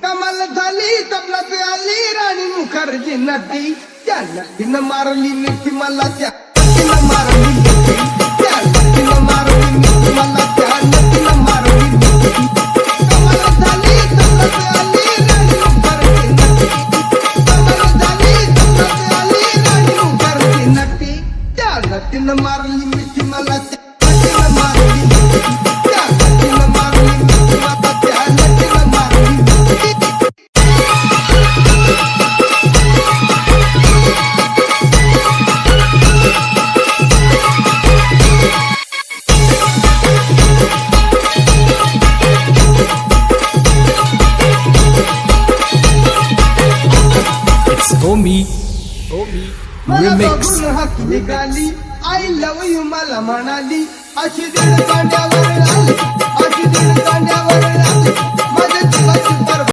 कमाल झाली तबलात आली राणी मुखर्जी नटी त्या नटीनं मारली मिठी मला त्या नटीनं मारली मिठी त्या नटीनं मारली मिठी मला त्या नटीनं मारली मिठी कमाल झाली तबलात आली राणी मुखर्जी नटी कमाल झाली तबलात आली राणी मुखर्जी नटी त्या नटीनं मारली मिठी मला त्या नटीनं मारली मिठी त्या नटीनं मारली मिठी मला त्या नटीनं मारली मिठी Omi मला Remix. बघून हसली निघाली आय लव्ह यू मला म्हणाली अशी दीड कांड्यावर आली अशी दीड कांड्यावर आली